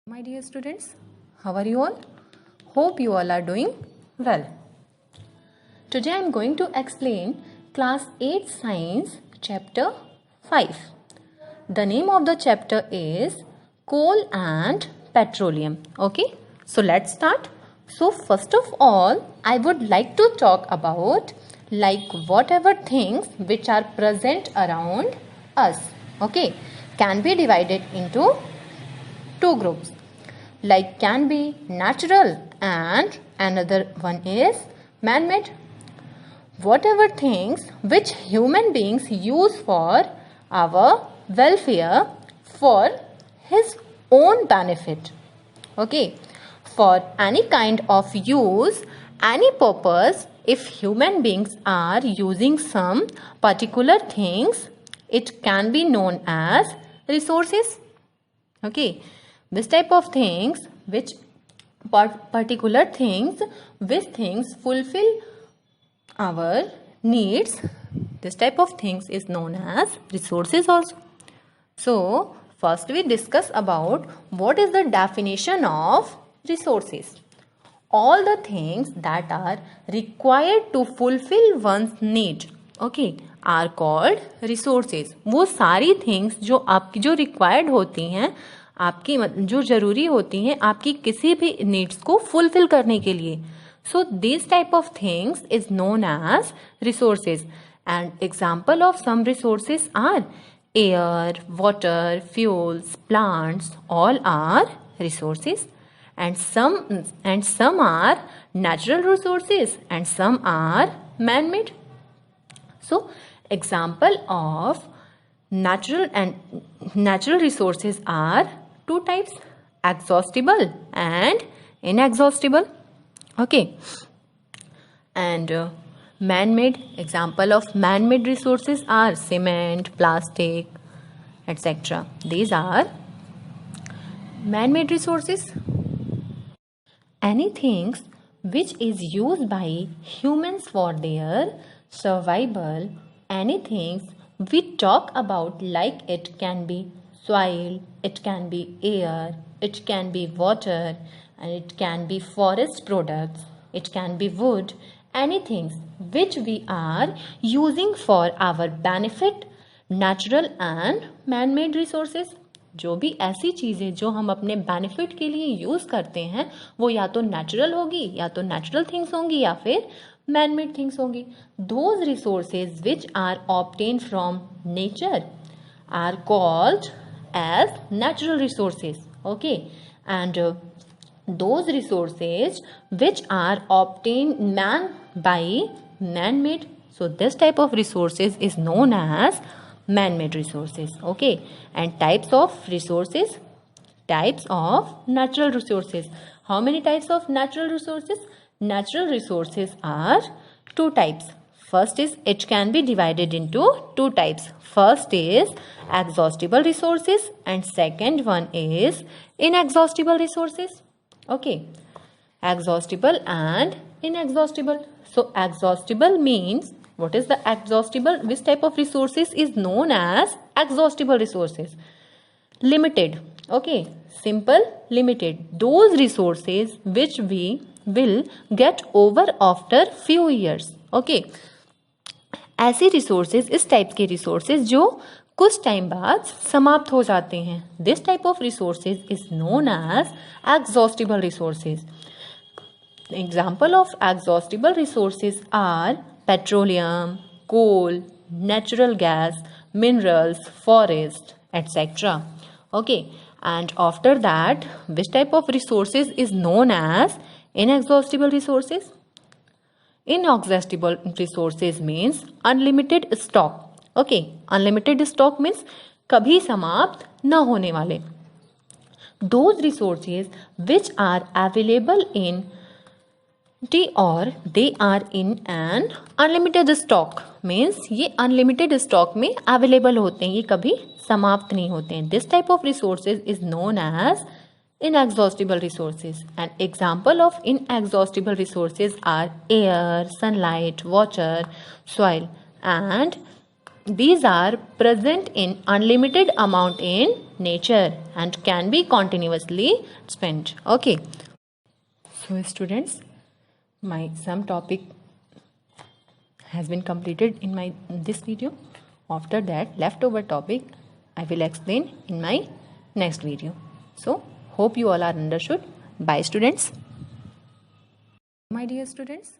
My dear students, how are you all? Hope you all are doing well. Today I am going to explain class 8 science chapter 5. The name of the chapter is coal and petroleum. Okay, so let's start. So first of all, I would like to talk about whatever things which are present around us. Okay, can be divided into two groups, like can be natural and another one is man-made. Whatever things which human beings use for our welfare, for his own benefit. Okay, for any kind of use, any purpose, if human beings are using some particular things, it can be known as resources. Okay, this type of things, which particular things, which things fulfill our needs, this type of things is known as resources also. So first we discuss about what is the definition of resources. All the things that are required to fulfill one's need, okay, are called resources. वो सारी things जो आपकी जो required होती हैं, आपकी जो जरूरी होती हैं आपकी किसी भी needs को fulfill करने के लिए. So this type of things is known as resources. And example of some resources are air, water, fuels, plants, all are resources. And some are natural resources and some are man-made. So example of natural resources are two types, exhaustible and inexhaustible. Okay, and man-made, example of man-made resources are cement, plastic, etc. These are man-made resources. Anything which is used by humans for their survival, anything we talk about, like it can be soil, it can be air, it can be water, and it can be forest products, it can be wood, anything which we are using for our benefit, natural and man-made resources. जो भी ऐसी चीज़ें जो हम अपने benefit के लिए use करते हैं वो या तो नेचुरल होगी, या तो नेचुरल थिंग्स होंगी, या फिर man-made things होंगी. Those resources which are obtained from nature are called as natural resources. Okay, and those resources which are obtained by man-made, so this type of resources is known as man-made resources. Okay, and types of resources, types of natural resources. How many types of natural resources? Natural resources are two types. First is, it can be divided into two types. First is exhaustible resources and second one is inexhaustible resources. Okay, exhaustible and inexhaustible. So exhaustible means, what is the exhaustible? Which type of resources is known as exhaustible resources? Limited. Okay, simple, limited. Those resources which we will get over after few years. Okay, ऐसी resources, इस type के resources जो कुछ time बाद समाप्त हो जाते हैं. This type of resources is known as exhaustible resources. Example of exhaustible resources are petroleum, coal, natural gas, minerals, forest, etc. Okay, and after that, which type of resources is known as inexhaustible resources? Inexhaustible resources means unlimited stock. Okay, unlimited stock means कभी समाप्त न होने वाले. Those resources which are available in or they are in an unlimited stock means ये unlimited stock में available होते हैं, ये कभी समाप्त नहीं होते हैं. This type of resources is known as inexhaustible resources. And example of inexhaustible resources are air, sunlight, water, soil, and these are present in unlimited amount in nature and can be continuously spent. Okay. So students, my some topic has been completed in my this video. After that, leftover topic I will explain in my next video. So hope you all are understood. Bye students. My dear students,